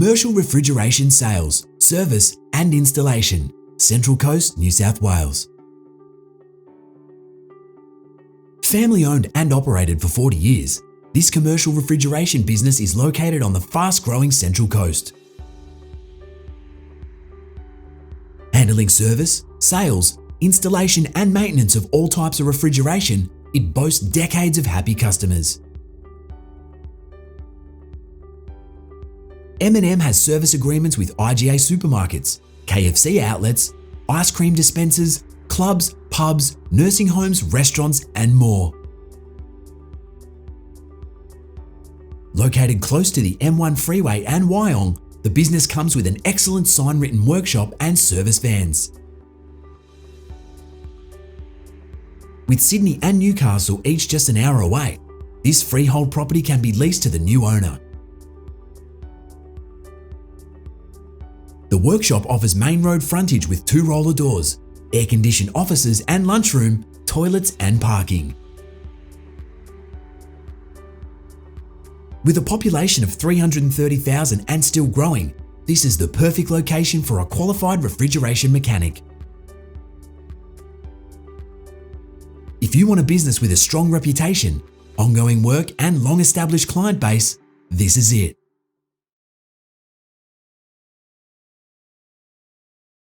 Commercial refrigeration sales, service and installation. Central Coast, New South Wales. Family owned and operated for 40 years, this commercial refrigeration business is located on the fast-growing Central Coast. Handling service, sales, installation and maintenance of all types of refrigeration, it boasts decades of happy customers. M&M has service agreements with IGA supermarkets, KFC outlets, ice cream dispensers, clubs, pubs, nursing homes, restaurants and more. Located close to the M1 Freeway and WYONG, the business comes with an excellent sign-written workshop and service vans. With Sydney and Newcastle each just an hour away, this freehold property can be leased to the new owner. The workshop offers main road frontage with 2 roller doors, air-conditioned offices and lunchroom, toilets and parking. With a population of 330,000 and still growing, this is the perfect location for a qualified refrigeration mechanic. If you want a business with a strong reputation, ongoing work and long-established client base, this is it.